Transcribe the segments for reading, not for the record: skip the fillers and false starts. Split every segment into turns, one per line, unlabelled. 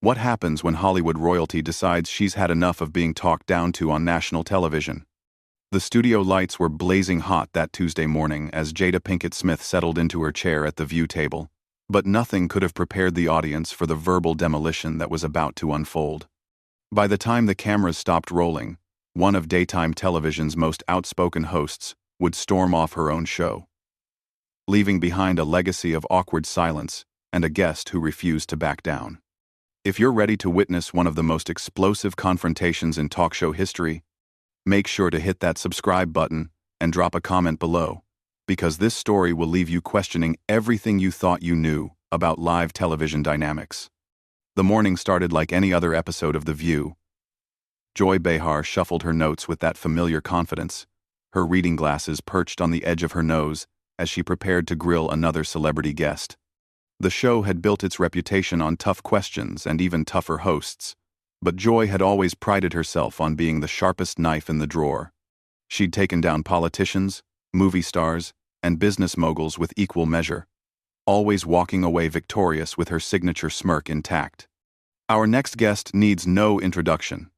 What happens when Hollywood royalty decides she's had enough of being talked down to on national television? The studio lights were blazing hot that Tuesday morning as Jada Pinkett Smith settled into her chair at the view table, but nothing could have prepared the audience for the verbal demolition that was about to unfold. By the time the cameras stopped rolling, one of daytime television's most outspoken hosts would storm off her own show, leaving behind a legacy of awkward silence and a guest who refused to back down. If you're ready to witness one of the most explosive confrontations in talk show history, make sure to hit that subscribe button and drop a comment below, because this story will leave you questioning everything you thought you knew about live television dynamics. The morning started like any other episode of The View. Joy Behar shuffled her notes with that familiar confidence, her reading glasses perched on the edge of her nose as she prepared to grill another celebrity guest. The show had built its reputation on tough questions and even tougher hosts, but Joy had always prided herself on being the sharpest knife in the drawer. She'd taken down politicians, movie stars, and business moguls with equal measure, always walking away victorious with her signature smirk intact. "Our next guest needs no introduction,"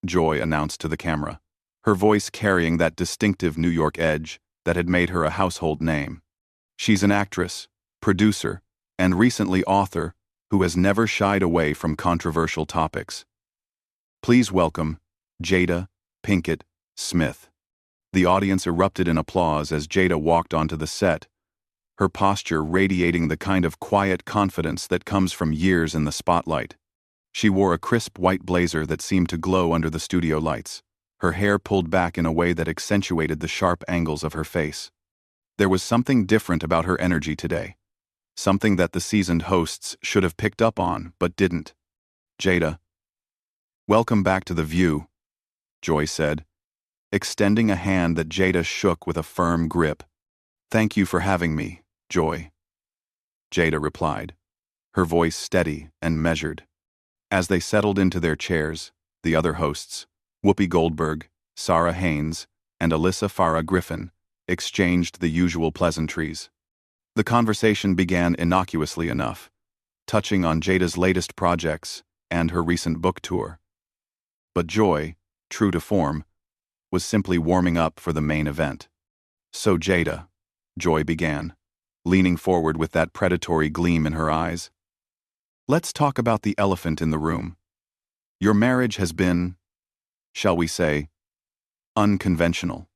Joy announced to the camera, her voice carrying that distinctive New York edge that had made her a household name. "She's an actress, producer, and recently author who has never shied away from controversial topics. Please welcome Jada Pinkett Smith." The audience erupted in applause as Jada walked onto the set, her posture radiating the kind of quiet confidence that comes from years in the spotlight. She wore a crisp white blazer that seemed to glow under the studio lights, her hair pulled back in a way that accentuated the sharp angles of her face. There was something different about her energy today. Something that the seasoned hosts should have picked up on, but didn't. "Jada, welcome back to The View," Joy said, extending a hand that Jada shook with a firm grip. "Thank you for having me, Joy," Jada replied, her voice steady and measured. As they settled into their chairs, the other hosts, Whoopi Goldberg, Sarah Haynes, and Alyssa Farah Griffin, exchanged the usual pleasantries. The conversation began innocuously enough, touching on Jada's latest projects and her recent book tour. But Joy, true to form, was simply warming up for the main event. "So Jada," Joy began, leaning forward with that predatory gleam in her eyes, "let's talk about the elephant in the room. Your marriage has been, shall we say, unconventional.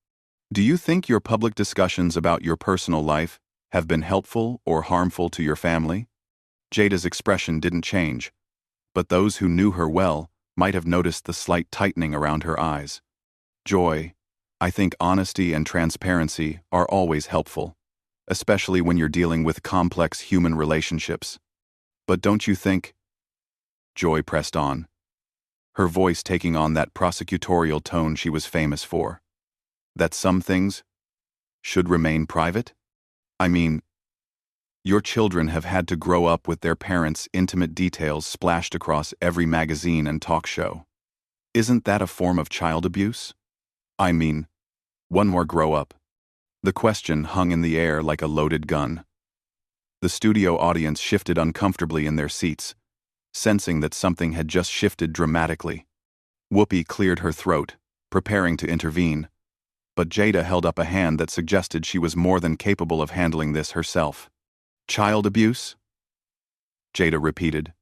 Do you think your public discussions about your personal life have been helpful or harmful to your family?" Jada's expression didn't change, but those who knew her well might have noticed the slight tightening around her eyes. "Joy, I think honesty and transparency are always helpful, especially when you're dealing with complex human relationships. But don't you think," Joy pressed on, her voice taking on that prosecutorial tone she was famous for, "that some things should remain private? I mean, your children have had to grow up with their parents' intimate details splashed across every magazine and talk show. Isn't that a form of child abuse? I mean, one more grow up." The question hung in the air like a loaded gun. The studio audience shifted uncomfortably in their seats, sensing that something had just shifted dramatically. Whoopi cleared her throat, preparing to intervene, but Jada held up a hand that suggested she was more than capable of handling this herself. "Child abuse?" Jada repeated,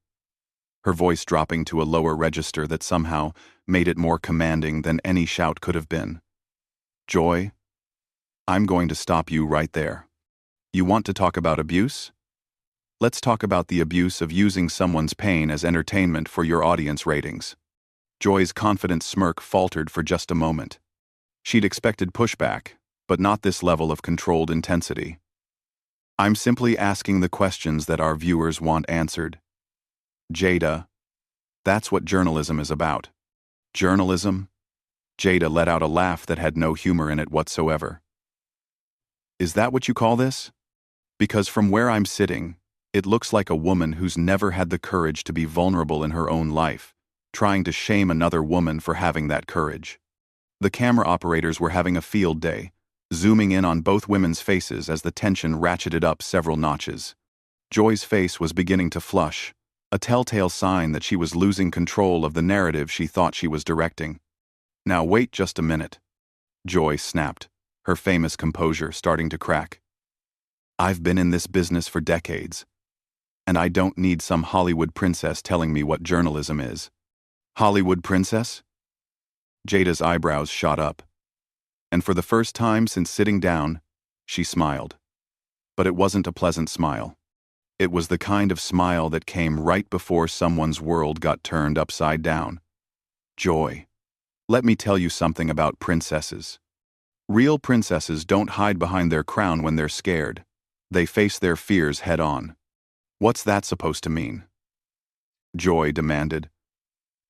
her voice dropping to a lower register that somehow made it more commanding than any shout could have been. "Joy, I'm going to stop you right there. You want to talk about abuse? Let's talk about the abuse of using someone's pain as entertainment for your audience ratings." Joy's confident smirk faltered for just a moment. She'd expected pushback, but not this level of controlled intensity. "I'm simply asking the questions that our viewers want answered. Jada, that's what journalism is about." "Journalism?" Jada let out a laugh that had no humor in it whatsoever. "Is that what you call this? Because from where I'm sitting, it looks like a woman who's never had the courage to be vulnerable in her own life, trying to shame another woman for having that courage." The camera operators were having a field day, zooming in on both women's faces as the tension ratcheted up several notches. Joy's face was beginning to flush, a telltale sign that she was losing control of the narrative she thought she was directing. "Now wait just a minute," Joy snapped, her famous composure starting to crack. "I've been in this business for decades, and I don't need some Hollywood princess telling me what journalism is." "Hollywood princess?" Jada's eyebrows shot up, and for the first time since sitting down, she smiled. But it wasn't a pleasant smile. It was the kind of smile that came right before someone's world got turned upside down. "Joy, let me tell you something about princesses. Real princesses don't hide behind their crown when they're scared. They face their fears head on." "What's that supposed to mean?" Joy demanded.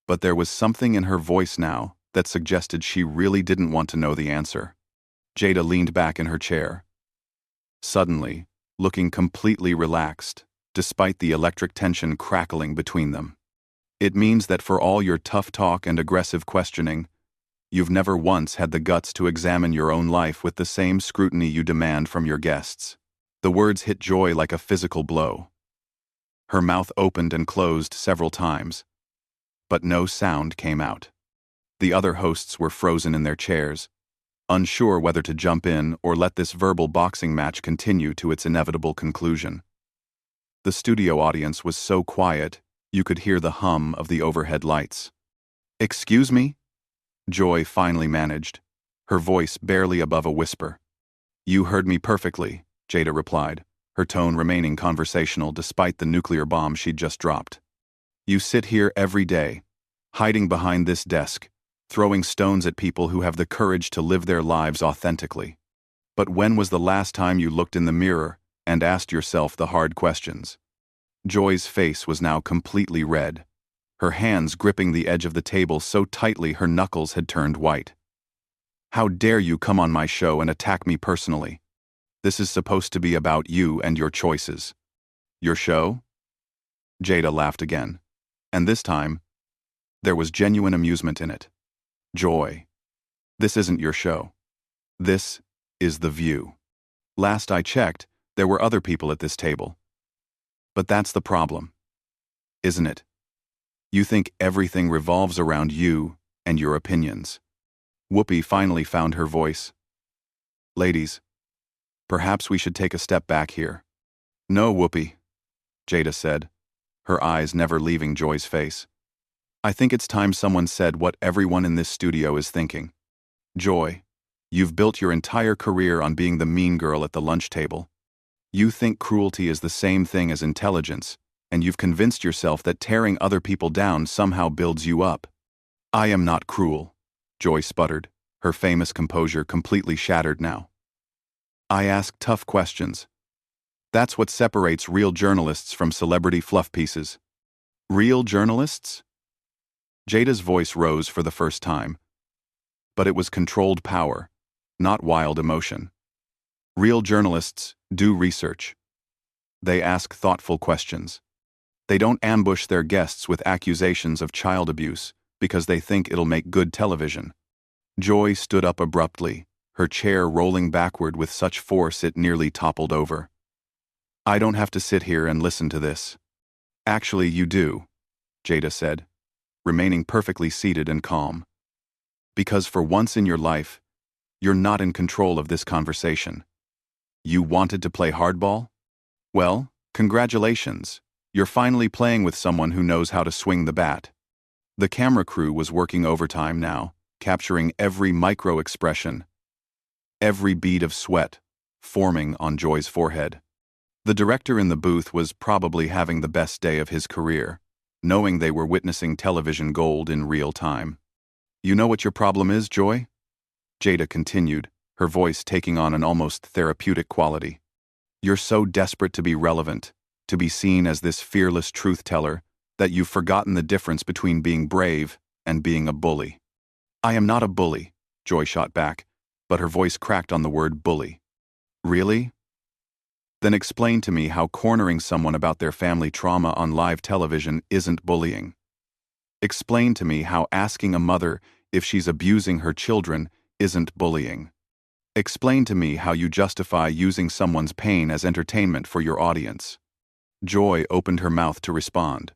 But there was something in her voice now that suggested she really didn't want to know the answer. Jada leaned back in her chair, suddenly looking completely relaxed, despite the electric tension crackling between them. "It means that for all your tough talk and aggressive questioning, you've never once had the guts to examine your own life with the same scrutiny you demand from your guests." The words hit Joy like a physical blow. Her mouth opened and closed several times, but no sound came out. The other hosts were frozen in their chairs, unsure whether to jump in or let this verbal boxing match continue to its inevitable conclusion. The studio audience was so quiet, you could hear the hum of the overhead lights. "Excuse me?" Joy finally managed, her voice barely above a whisper. "You heard me perfectly," Jada replied, her tone remaining conversational despite the nuclear bomb she'd just dropped. "You sit here every day, hiding behind this desk, throwing stones at people who have the courage to live their lives authentically. But when was the last time you looked in the mirror and asked yourself the hard questions?" Joy's face was now completely red, her hands gripping the edge of the table so tightly her knuckles had turned white. "How dare you come on my show and attack me personally? This is supposed to be about you and your choices." "Your show?" Jada laughed again, and this time, there was genuine amusement in it. "Joy, this isn't your show. This is The View. Last I checked, there were other people at this table. But that's the problem, isn't it? You think everything revolves around you and your opinions." Whoopi finally found her voice. "Ladies, perhaps we should take a step back here." "No, Whoopi," Jada said, her eyes never leaving Joy's face. "I think it's time someone said what everyone in this studio is thinking. Joy, you've built your entire career on being the mean girl at the lunch table. You think cruelty is the same thing as intelligence, and you've convinced yourself that tearing other people down somehow builds you up." "I am not cruel," Joy sputtered, her famous composure completely shattered now. "I ask tough questions. That's what separates real journalists from celebrity fluff pieces." "Real journalists?" Jada's voice rose for the first time, but it was controlled power, not wild emotion. "Real journalists do research. They ask thoughtful questions. They don't ambush their guests with accusations of child abuse because they think it'll make good television." Joy stood up abruptly, her chair rolling backward with such force it nearly toppled over. "I don't have to sit here and listen to this." "Actually, you do," Jada said, remaining perfectly seated and calm. "Because for once in your life, you're not in control of this conversation. You wanted to play hardball? Well, congratulations. You're finally playing with someone who knows how to swing the bat." The camera crew was working overtime now, capturing every micro-expression, every bead of sweat forming on Joy's forehead. The director in the booth was probably having the best day of his career, knowing they were witnessing television gold in real time. "You know what your problem is, Joy?" Jada continued, her voice taking on an almost therapeutic quality. "You're so desperate to be relevant, to be seen as this fearless truth-teller, that you've forgotten the difference between being brave and being a bully." "I am not a bully," Joy shot back, but her voice cracked on the word bully. "Really? Then explain to me how cornering someone about their family trauma on live television isn't bullying. Explain to me how asking a mother if she's abusing her children isn't bullying. Explain to me how you justify using someone's pain as entertainment for your audience." Joy opened her mouth to respond,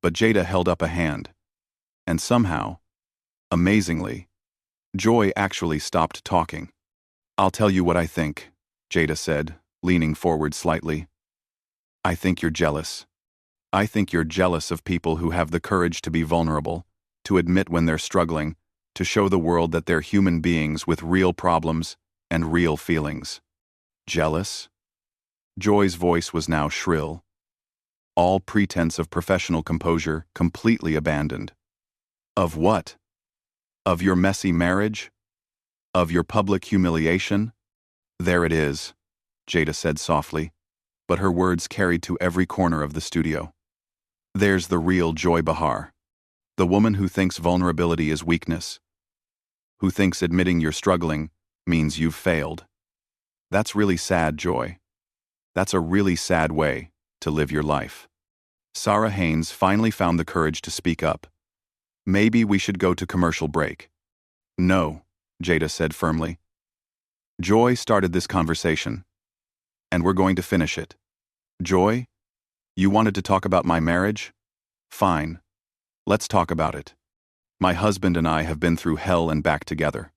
But Jada held up a hand. And somehow, amazingly, Joy actually stopped talking. "I'll tell you what I think," Jada said, leaning forward slightly. "I think you're jealous. I think you're jealous of people who have the courage to be vulnerable, to admit when they're struggling, to show the world that they're human beings with real problems and real feelings." Jealous? Joy's voice was now shrill. All pretense of professional composure completely abandoned. "Of what? Of your messy marriage? Of your public humiliation?" "There it is," Jada said softly, but her words carried to every corner of the studio. "There's the real Joy Behar. The woman who thinks vulnerability is weakness. Who thinks admitting you're struggling means you've failed. That's really sad, Joy. That's a really sad way to live your life." Sarah Haynes finally found the courage to speak up. "Maybe we should go to commercial break." "No," Jada said firmly. "Joy started this conversation, and we're going to finish it. Joy, you wanted to talk about my marriage? Fine. Let's talk about it. My husband and I have been through hell and back together.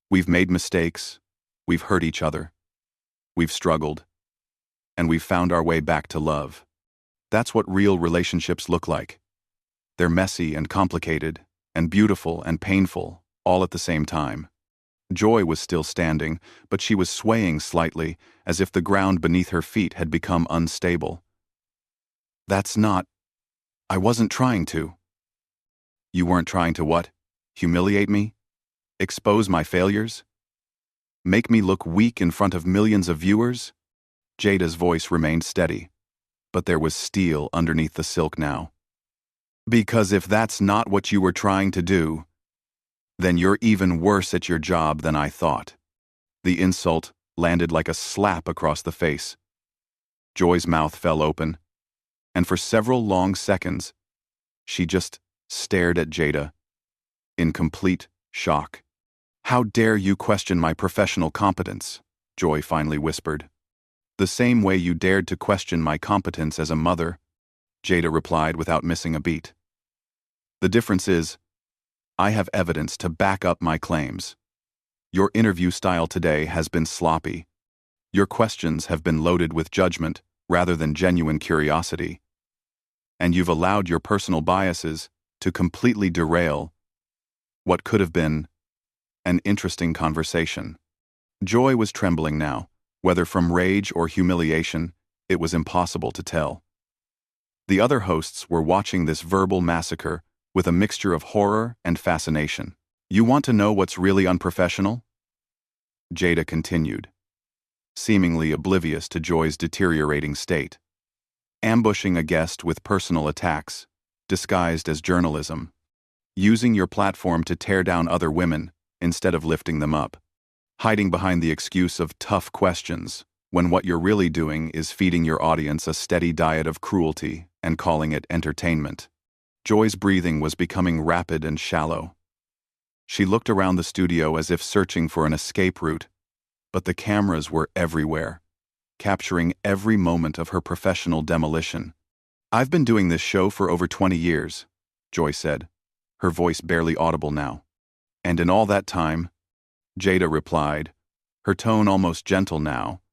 We've made mistakes, we've hurt each other, we've struggled, and we've found our way back to love. That's what real relationships look like. They're messy and complicated, and beautiful and painful, all at the same time." Joy was still standing, but she was swaying slightly, as if the ground beneath her feet had become unstable. "That's not... I wasn't trying to." "You weren't trying to what? Humiliate me? Expose my failures? Make me look weak in front of millions of viewers?" Jada's voice remained steady, but there was steel underneath the silk now. "Because if that's not what you were trying to do, then you're even worse at your job than I thought." The insult landed like a slap across the face. Joy's mouth fell open, and for several long seconds, she just stared at Jada, in complete shock. "How dare you question my professional competence?" Joy finally whispered. "The same way you dared to question my competence as a mother," Jada replied without missing a beat. "The difference is, I have evidence to back up my claims. Your interview style today has been sloppy. Your questions have been loaded with judgment rather than genuine curiosity. And you've allowed your personal biases to completely derail what could have been an interesting conversation." Joy was trembling now. Whether from rage or humiliation, it was impossible to tell. The other hosts were watching this verbal massacre with a mixture of horror and fascination. "You want to know what's really unprofessional?" Jada continued, seemingly oblivious to Joy's deteriorating state. "Ambushing a guest with personal attacks, disguised as journalism. Using your platform to tear down other women instead of lifting them up. Hiding behind the excuse of tough questions, when what you're really doing is feeding your audience a steady diet of cruelty and calling it entertainment." Joy's breathing was becoming rapid and shallow. She looked around the studio as if searching for an escape route, but the cameras were everywhere, capturing every moment of her professional demolition. "I've been doing this show for over 20 years, Joy said, her voice barely audible now. "And in all that time," Jada replied, her tone almost gentle now,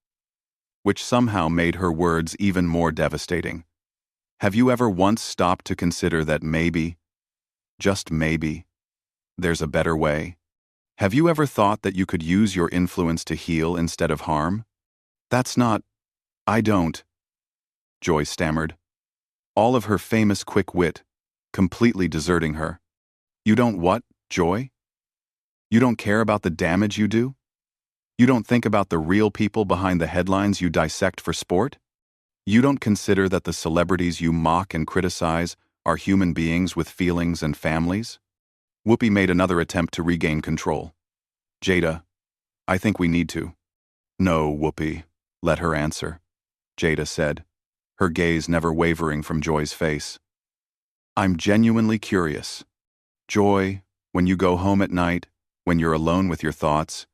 which somehow made her words even more devastating. "Have you ever once stopped to consider that maybe, just maybe, there's a better way? Have you ever thought that you could use your influence to heal instead of harm?" "That's not... I don't," Joy stammered, all of her famous quick wit completely deserting her. "You don't what, Joy? You don't care about the damage you do? You don't think about the real people behind the headlines you dissect for sport? You don't consider that the celebrities you mock and criticize are human beings with feelings and families?" Whoopi made another attempt to regain control. "Jada, I think we need to." "No, Whoopi, let her answer," Jada said, her gaze never wavering from Joy's face. "I'm genuinely curious. Joy, when you go home at night, when you're alone with your thoughts,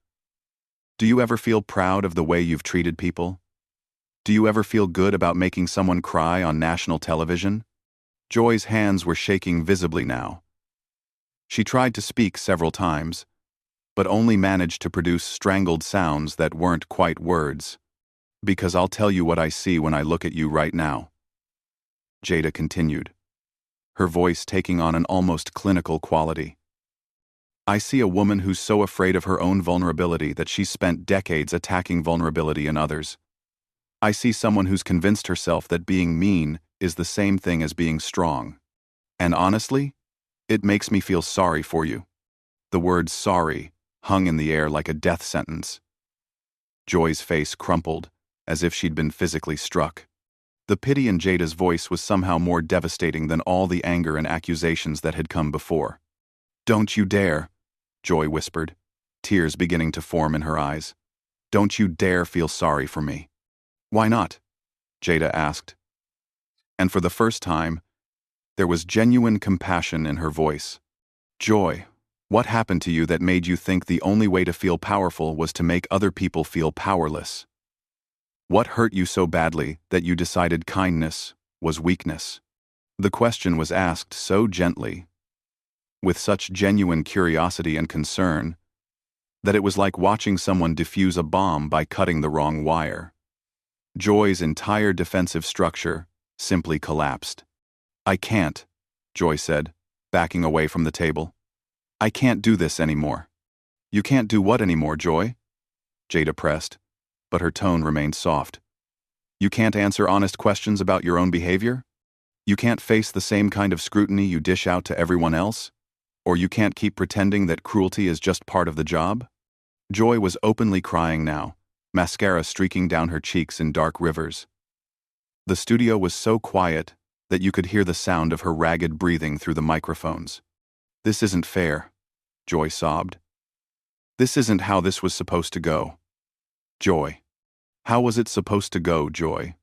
do you ever feel proud of the way you've treated people? Do you ever feel good about making someone cry on national television? Joy's hands were shaking visibly now. She tried to speak several times, but only managed to produce strangled sounds that weren't quite words. "Because I'll tell you what I see when I look at you right now," Jada continued, her voice taking on an almost clinical quality. "I see a woman who's so afraid of her own vulnerability that she's spent decades attacking vulnerability in others. I see someone who's convinced herself that being mean is the same thing as being strong. And honestly, it makes me feel sorry for you." The word sorry hung in the air like a death sentence. Joy's face crumpled, as if she'd been physically struck. The pity in Jada's voice was somehow more devastating than all the anger and accusations that had come before. "Don't you dare," Joy whispered, tears beginning to form in her eyes. "Don't you dare feel sorry for me." "Why not?" Jada asked. And for the first time, there was genuine compassion in her voice. "Joy, what happened to you that made you think the only way to feel powerful was to make other people feel powerless? What hurt you so badly that you decided kindness was weakness?" The question was asked so gently, with such genuine curiosity and concern, that it was like watching someone defuse a bomb by cutting the wrong wire. Joy's entire defensive structure simply collapsed. "I can't," Joy said, backing away from the table. "I can't do this anymore." "You can't do what anymore, Joy?" Jada pressed, but her tone remained soft. "You can't answer honest questions about your own behavior? You can't face the same kind of scrutiny you dish out to everyone else? Or you can't keep pretending that cruelty is just part of the job?" Joy was openly crying now, mascara streaking down her cheeks in dark rivers. The studio was so quiet that you could hear the sound of her ragged breathing through the microphones. "This isn't fair," Joy sobbed. "This isn't how this was supposed to go." "Joy. How was it supposed to go, Joy?"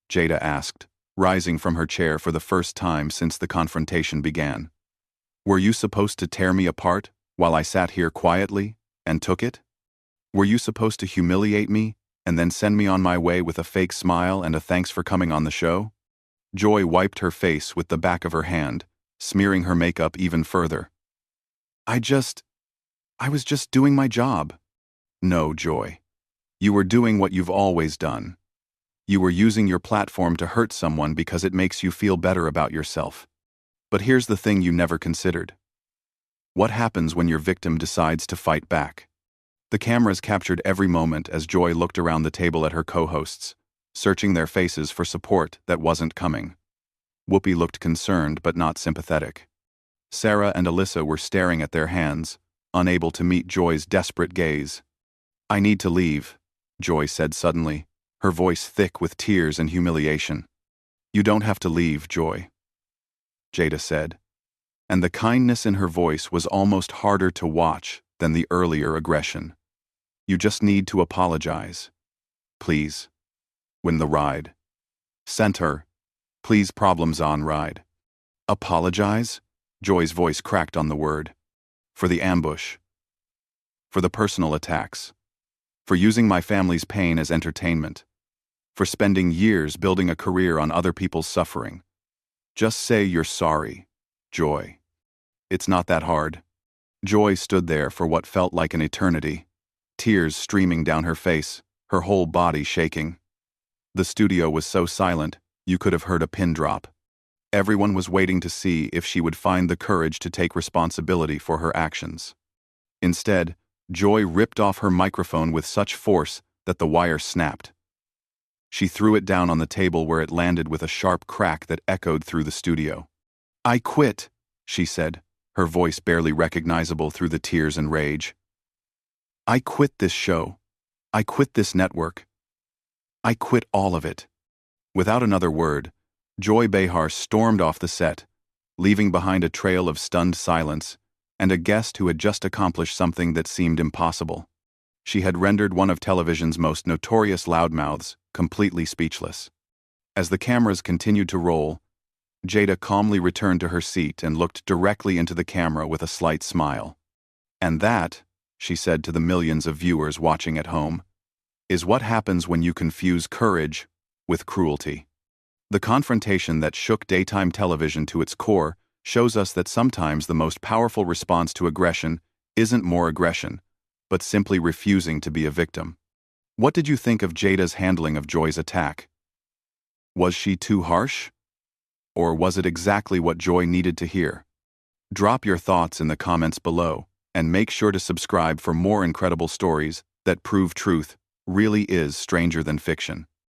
Jada asked, rising from her chair for the first time since the confrontation began. "Were you supposed to tear me apart while I sat here quietly and took it? Were you supposed to humiliate me and then send me on my way with a fake smile and a thanks for coming on the show?" Joy wiped her face with the back of her hand, smearing her makeup even further. I was just doing my job." "No, Joy. You were doing what you've always done. You were using your platform to hurt someone because it makes you feel better about yourself. But here's the thing you never considered. What happens when your victim decides to fight back?" The cameras captured every moment as Joy looked around the table at her co-hosts, searching their faces for support that wasn't coming. Whoopi looked concerned but not sympathetic. Sarah and Alyssa were staring at their hands, unable to meet Joy's desperate gaze. "I need to leave," Joy said suddenly, her voice thick with tears and humiliation. "You don't have to leave, Joy," Jada said, and the kindness in her voice was almost harder to watch than the earlier aggression. "You just need to apologize. Please. Win the ride. Sent her. Please problems on ride." "Apologize?" Joy's voice cracked on the word. "For the ambush. For the personal attacks. For using my family's pain as entertainment. For spending years building a career on other people's suffering. Just say you're sorry, Joy. It's not that hard." Joy stood there for what felt like an eternity, tears streaming down her face, her whole body shaking. The studio was so silent, you could have heard a pin drop. Everyone was waiting to see if she would find the courage to take responsibility for her actions. Instead, Joy ripped off her microphone with such force that the wire snapped. She threw it down on the table where it landed with a sharp crack that echoed through the studio. "I quit," she said, her voice barely recognizable through the tears and rage. "I quit this show. I quit this network. I quit all of it." Without another word, Joy Behar stormed off the set, leaving behind a trail of stunned silence and a guest who had just accomplished something that seemed impossible. She had rendered one of television's most notorious loudmouths completely speechless. As the cameras continued to roll, Jada calmly returned to her seat and looked directly into the camera with a slight smile. "And that," she said to the millions of viewers watching at home, "is what happens when you confuse courage with cruelty." The confrontation that shook daytime television to its core shows us that sometimes the most powerful response to aggression isn't more aggression, but simply refusing to be a victim. What did you think of Jada's handling of Joy's attack? Was she too harsh? Or was it exactly what Joy needed to hear? Drop your thoughts in the comments below, and make sure to subscribe for more incredible stories that prove truth really is stranger than fiction.